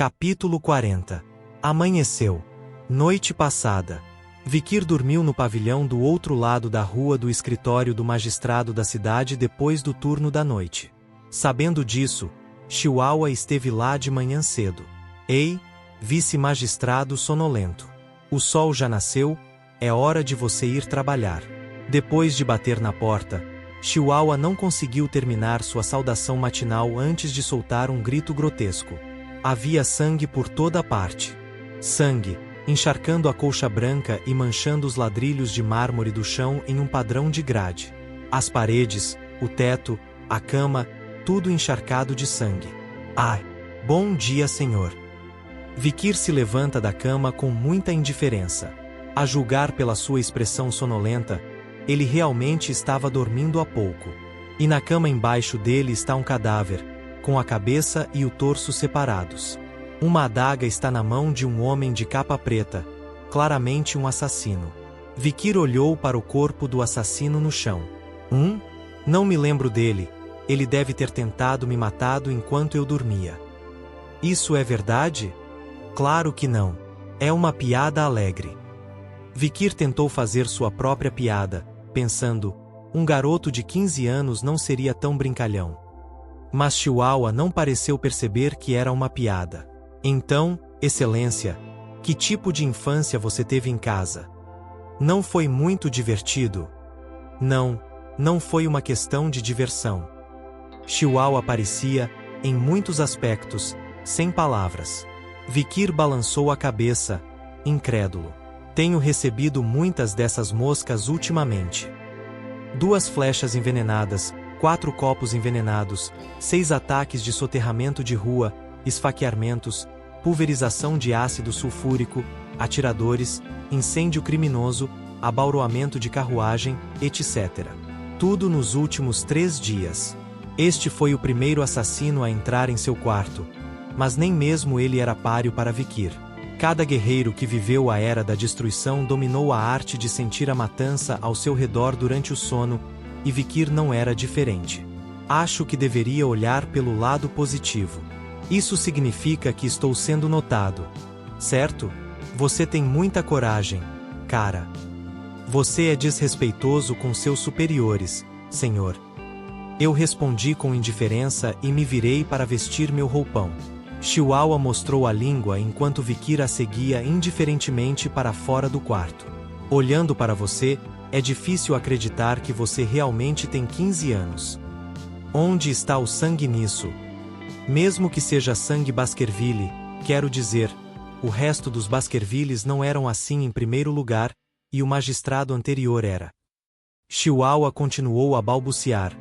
Capítulo 40. Amanheceu. Noite passada. Vikir dormiu no pavilhão do outro lado da rua do escritório do magistrado da cidade depois do turno da noite. Sabendo disso, Chihuahua esteve lá de manhã cedo. Ei, vice-magistrado sonolento. O sol já nasceu, é hora de você ir trabalhar. Depois de bater na porta, Chihuahua não conseguiu terminar sua saudação matinal antes de soltar um grito grotesco. Havia sangue por toda parte. Sangue, encharcando a colcha branca e manchando os ladrilhos de mármore do chão em um padrão de grade. As paredes, o teto, a cama, tudo encharcado de sangue. Ai! Bom dia, senhor! Vikir se levanta da cama com muita indiferença. A julgar pela sua expressão sonolenta, ele realmente estava dormindo há pouco. E na cama embaixo dele está um cadáver, com a cabeça e o torso separados. Uma adaga está na mão de um homem de capa preta, claramente um assassino. Vikir olhou para o corpo do assassino no chão. Não me lembro dele, ele deve ter tentado me matar enquanto eu dormia. Isso é verdade? Claro que não. É uma piada alegre. Vikir tentou fazer sua própria piada, pensando, um garoto de 15 anos não seria tão brincalhão. Mas Chihuahua não pareceu perceber que era uma piada. Então, Excelência, que tipo de infância você teve em casa? Não foi muito divertido? Não foi uma questão de diversão. Chihuahua parecia, em muitos aspectos, sem palavras. Vikir balançou a cabeça, incrédulo. Tenho recebido muitas dessas moscas ultimamente. 2 flechas envenenadas, 4 copos envenenados, 6 ataques de soterramento de rua, esfaqueamentos, pulverização de ácido sulfúrico, atiradores, incêndio criminoso, abauroamento de carruagem, etc. Tudo nos últimos 3 dias. Este foi o primeiro assassino a entrar em seu quarto, mas nem mesmo ele era páreo para Vikir. Cada guerreiro que viveu a era da destruição dominou a arte de sentir a matança ao seu redor durante o sono, e Vikir não era diferente. Acho que deveria olhar pelo lado positivo. Isso significa que estou sendo notado. Certo? Você tem muita coragem, cara. Você é desrespeitoso com seus superiores, senhor. Eu respondi com indiferença e me virei para vestir meu roupão. Chihuahua mostrou a língua enquanto Vikir a seguia indiferentemente para fora do quarto. Olhando para você, é difícil acreditar que você realmente tem 15 anos. Onde está o sangue nisso? Mesmo que seja sangue Baskerville, quero dizer, o resto dos Baskervilles não eram assim em primeiro lugar, e o magistrado anterior era. Chihuahua continuou a balbuciar,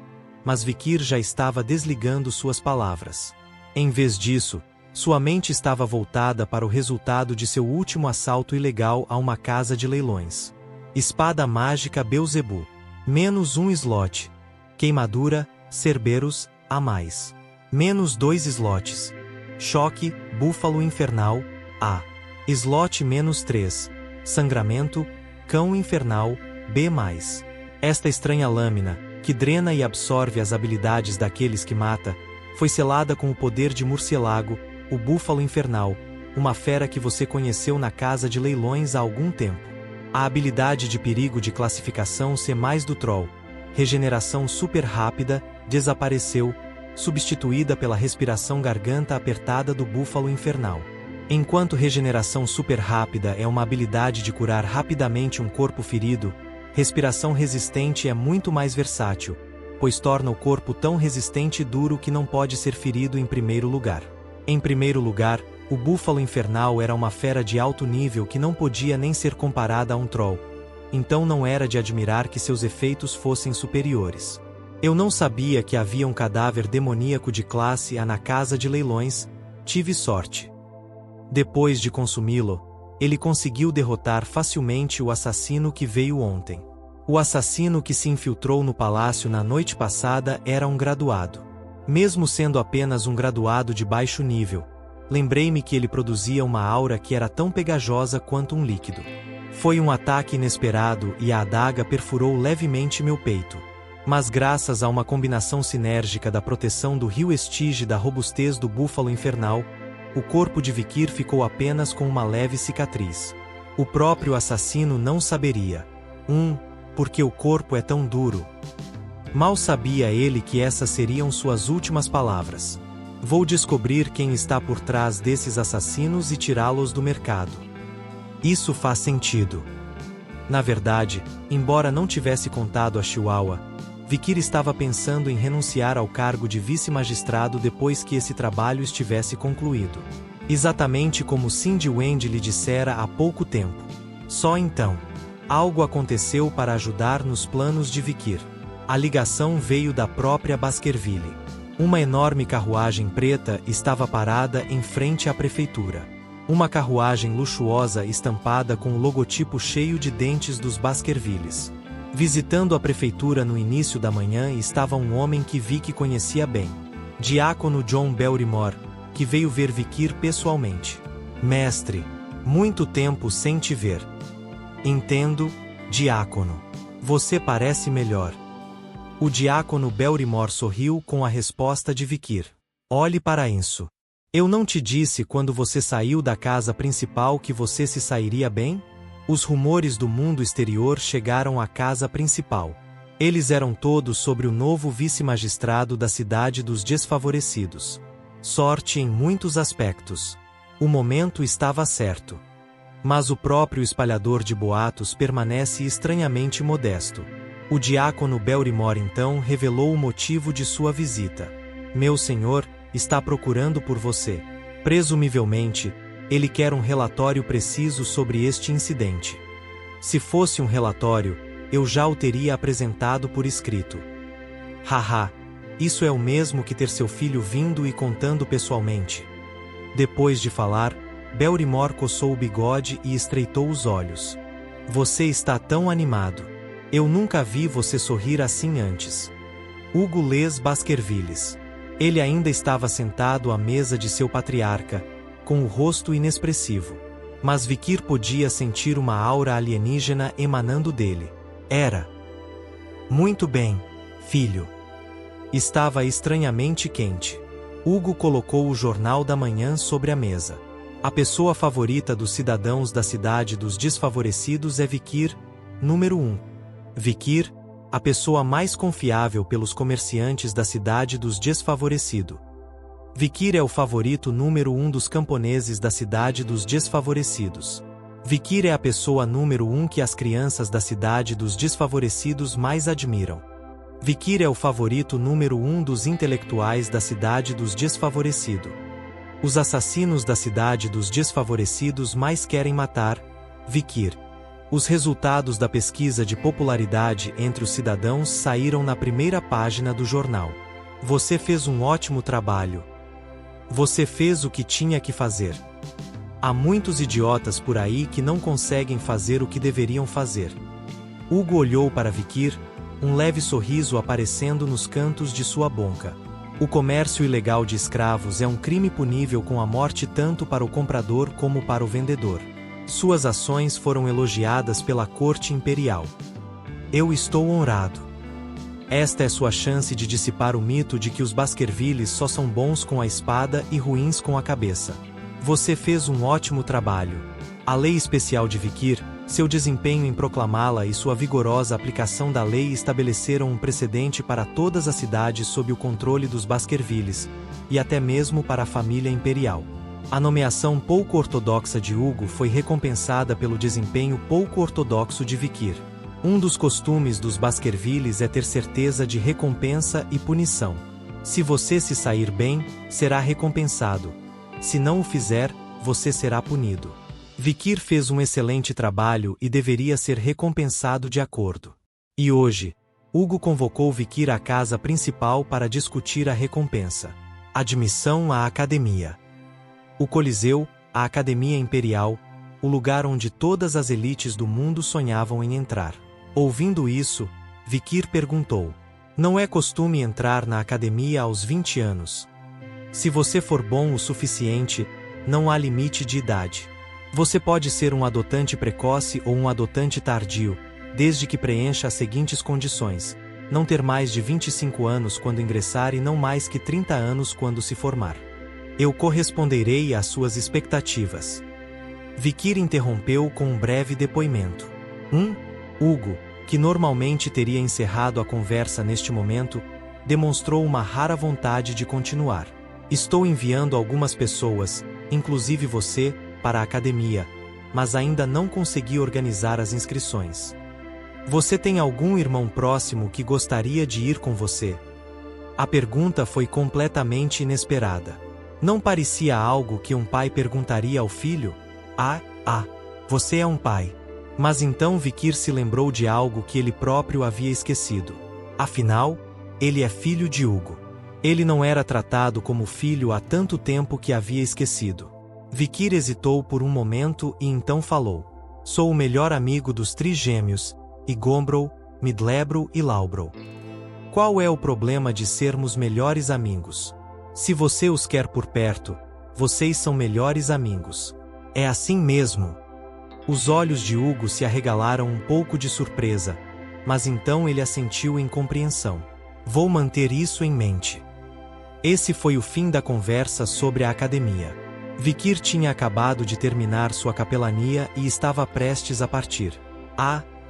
mas Vikir já estava desligando suas palavras. Em vez disso, sua mente estava voltada para o resultado de seu último assalto ilegal a uma casa de leilões. Espada mágica Beelzebub. -1 slot. Queimadura, Cerberus, a mais. -2 slots. Choque, Búfalo Infernal, A. Slot -3. Sangramento, Cão Infernal, B+. Esta estranha lâmina, que drena e absorve as habilidades daqueles que mata, foi selada com o poder de Murcielago, o Búfalo Infernal, uma fera que você conheceu na casa de leilões há algum tempo. A habilidade de perigo de classificação C+ do Troll, regeneração super rápida, desapareceu, substituída pela respiração garganta apertada do Búfalo Infernal. Enquanto regeneração super rápida é uma habilidade de curar rapidamente um corpo ferido, respiração resistente é muito mais versátil, pois torna o corpo tão resistente e duro que não pode ser ferido em primeiro lugar. Em primeiro lugar, o Búfalo Infernal era uma fera de alto nível que não podia nem ser comparada a um troll. Então não era de admirar que seus efeitos fossem superiores. Eu não sabia que havia um cadáver demoníaco de classe A na casa de leilões, tive sorte. Depois de consumi-lo, ele conseguiu derrotar facilmente o assassino que veio ontem. O assassino que se infiltrou no palácio na noite passada era um graduado. Mesmo sendo apenas um graduado de baixo nível, lembrei-me que ele produzia uma aura que era tão pegajosa quanto um líquido. Foi um ataque inesperado e a adaga perfurou levemente meu peito. Mas graças a uma combinação sinérgica da proteção do rio Estige e da robustez do Búfalo Infernal, o corpo de Vikir ficou apenas com uma leve cicatriz. O próprio assassino não saberia. Porque o corpo é tão duro. Mal sabia ele que essas seriam suas últimas palavras. Vou descobrir quem está por trás desses assassinos e tirá-los do mercado. Isso faz sentido. Na verdade, embora não tivesse contado a Chihuahua, Vikir estava pensando em renunciar ao cargo de vice-magistrado depois que esse trabalho estivesse concluído. Exatamente como Cindy Wendy lhe dissera há pouco tempo. Só então, algo aconteceu para ajudar nos planos de Vikir. A ligação veio da própria Baskerville. Uma enorme carruagem preta estava parada em frente à prefeitura. Uma carruagem luxuosa estampada com o logotipo cheio de dentes dos Baskervilles. Visitando a prefeitura no início da manhã estava um homem que Vicky conhecia bem. Diácono John Barrymore, que veio ver Vikir pessoalmente. Mestre, muito tempo sem te ver. Entendo, diácono. Você parece melhor. O diácono Barrymore sorriu com a resposta de Vikir. Olhe para isso. Eu não te disse quando você saiu da casa principal que você se sairia bem? Os rumores do mundo exterior chegaram à casa principal. Eles eram todos sobre o novo vice-magistrado da cidade dos desfavorecidos. Sorte em muitos aspectos. O momento estava certo. Mas o próprio espalhador de boatos permanece estranhamente modesto. O diácono Barrymore então revelou o motivo de sua visita. Meu senhor está procurando por você. Presumivelmente, ele quer um relatório preciso sobre este incidente. Se fosse um relatório, eu já o teria apresentado por escrito. Haha, isso é o mesmo que ter seu filho vindo e contando pessoalmente. Depois de falar, Barrymore coçou o bigode e estreitou os olhos. Você está tão animado. Eu nunca vi você sorrir assim antes. Hugo Les Baskervilles. Ele ainda estava sentado à mesa de seu patriarca, com o rosto inexpressivo. Mas Vikir podia sentir uma aura alienígena emanando dele. Era. Muito bem, filho. Estava estranhamente quente. Hugo colocou o jornal da manhã sobre a mesa. A pessoa favorita dos cidadãos da cidade dos desfavorecidos é Vikir, número 1. Vikir, a pessoa mais confiável pelos comerciantes da cidade dos desfavorecidos. Vikir é o favorito número 1 dos camponeses da cidade dos desfavorecidos. Vikir é a pessoa número 1 que as crianças da cidade dos desfavorecidos mais admiram. Vikir é o favorito número 1 dos intelectuais da cidade dos desfavorecidos. Os assassinos da cidade dos desfavorecidos mais querem matar Vikir. Os resultados da pesquisa de popularidade entre os cidadãos saíram na primeira página do jornal. Você fez um ótimo trabalho. Você fez o que tinha que fazer. Há muitos idiotas por aí que não conseguem fazer o que deveriam fazer. Hugo olhou para Vikir, um leve sorriso aparecendo nos cantos de sua boca. O comércio ilegal de escravos é um crime punível com a morte tanto para o comprador como para o vendedor. Suas ações foram elogiadas pela corte imperial. Eu estou honrado. Esta é sua chance de dissipar o mito de que os Baskervilles só são bons com a espada e ruins com a cabeça. Você fez um ótimo trabalho. A lei especial de Vikir, seu desempenho em proclamá-la e sua vigorosa aplicação da lei estabeleceram um precedente para todas as cidades sob o controle dos Baskervilles, e até mesmo para a família imperial. A nomeação pouco ortodoxa de Hugo foi recompensada pelo desempenho pouco ortodoxo de Vikir. Um dos costumes dos Baskervilles é ter certeza de recompensa e punição. Se você se sair bem, será recompensado. Se não o fizer, você será punido. Vikir fez um excelente trabalho e deveria ser recompensado de acordo. E hoje, Hugo convocou Vikir à casa principal para discutir a recompensa. Admissão à academia. O Coliseu, a Academia Imperial, o lugar onde todas as elites do mundo sonhavam em entrar. Ouvindo isso, Vikir perguntou: não é costume entrar na academia aos 20 anos? Se você for bom o suficiente, não há limite de idade. Você pode ser um adotante precoce ou um adotante tardio, desde que preencha as seguintes condições: não ter mais de 25 anos quando ingressar e não mais que 30 anos quando se formar. Eu corresponderei às suas expectativas. Vikir interrompeu com um breve depoimento. Hugo, que normalmente teria encerrado a conversa neste momento, demonstrou uma rara vontade de continuar. Estou enviando algumas pessoas, inclusive você, para a academia, mas ainda não consegui organizar as inscrições. Você tem algum irmão próximo que gostaria de ir com você? A pergunta foi completamente inesperada. Não parecia algo que um pai perguntaria ao filho? Você é um pai. Mas então Vikir se lembrou de algo que ele próprio havia esquecido. Afinal, ele é filho de Hugo. Ele não era tratado como filho há tanto tempo que havia esquecido. Vikir hesitou por um momento e então falou. Sou o melhor amigo dos trigêmeos, Igombro, Midlebro e Laubro. Qual é o problema de sermos melhores amigos? Se você os quer por perto, vocês são melhores amigos. É assim mesmo. Os olhos de Hugo se arregalaram um pouco de surpresa, mas então ele assentiu em compreensão. Vou manter isso em mente. Esse foi o fim da conversa sobre a academia. Vikir tinha acabado de terminar sua capelania e estava prestes a partir.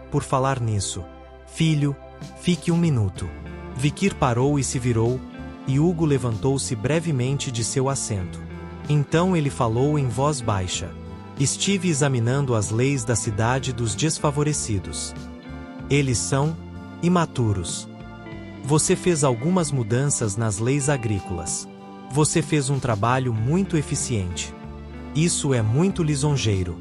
Por falar nisso. Filho, fique um minuto. Vikir parou e se virou, e Hugo levantou-se brevemente de seu assento. Então ele falou em voz baixa. Estive examinando as leis da cidade dos desfavorecidos. Eles são imaturos. Você fez algumas mudanças nas leis agrícolas. Você fez um trabalho muito eficiente. Isso é muito lisonjeiro.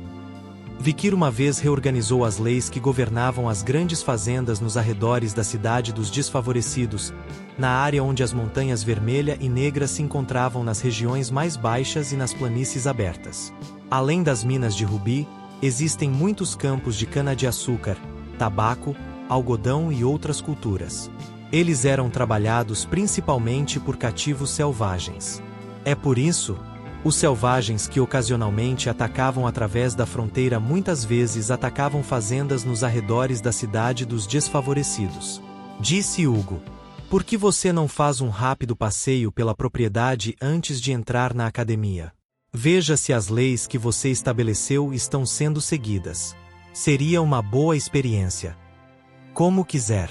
Vikir uma vez reorganizou as leis que governavam as grandes fazendas nos arredores da cidade dos desfavorecidos, na área onde as montanhas vermelha e negra se encontravam nas regiões mais baixas e nas planícies abertas. Além das minas de rubi, existem muitos campos de cana-de-açúcar, tabaco, algodão e outras culturas. Eles eram trabalhados principalmente por cativos selvagens. É por isso, os selvagens que ocasionalmente atacavam através da fronteira muitas vezes atacavam fazendas nos arredores da cidade dos desfavorecidos. Disse Hugo. Por que você não faz um rápido passeio pela propriedade antes de entrar na academia? Veja se as leis que você estabeleceu estão sendo seguidas. Seria uma boa experiência. Como quiser.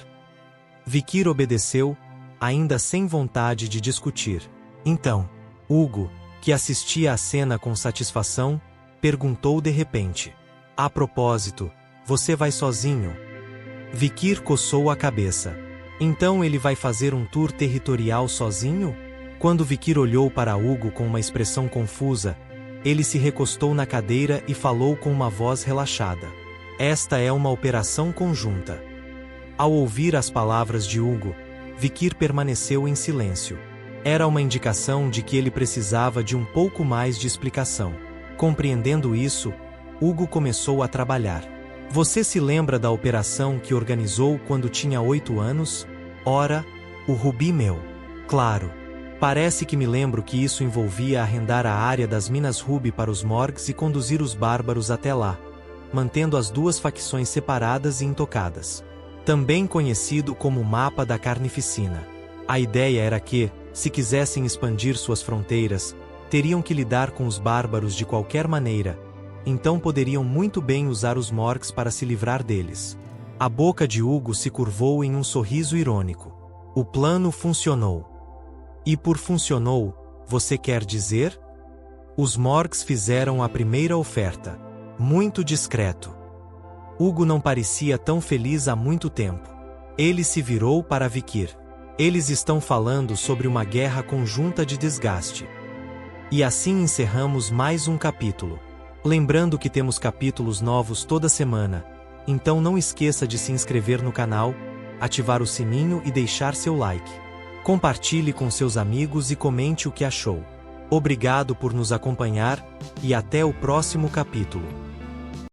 Vikir obedeceu, ainda sem vontade de discutir. Então, Hugo, que assistia à cena com satisfação, perguntou de repente. A propósito, você vai sozinho? Vikir coçou a cabeça. Então ele vai fazer um tour territorial sozinho? Quando Vikir olhou para Hugo com uma expressão confusa, ele se recostou na cadeira e falou com uma voz relaxada. Esta é uma operação conjunta. Ao ouvir as palavras de Hugo, Vikir permaneceu em silêncio. Era uma indicação de que ele precisava de um pouco mais de explicação. Compreendendo isso, Hugo começou a trabalhar. Você se lembra da operação que organizou quando tinha 8 anos? Ora, o Rubi Meu. Claro. Parece que me lembro que isso envolvia arrendar a área das minas Rubi para os Morgs e conduzir os bárbaros até lá, mantendo as duas facções separadas e intocadas. Também conhecido como Mapa da Carnificina. A ideia era que, se quisessem expandir suas fronteiras, teriam que lidar com os bárbaros de qualquer maneira, então poderiam muito bem usar os Morgs para se livrar deles. A boca de Hugo se curvou em um sorriso irônico. O plano funcionou. E por funcionou, você quer dizer? Os Morgs fizeram a primeira oferta. Muito discreto. Hugo não parecia tão feliz há muito tempo. Ele se virou para Vikir. Eles estão falando sobre uma guerra conjunta de desgaste. E assim encerramos mais um capítulo. Lembrando que temos capítulos novos toda semana, então não esqueça de se inscrever no canal, ativar o sininho e deixar seu like. Compartilhe com seus amigos e comente o que achou. Obrigado por nos acompanhar, e até o próximo capítulo.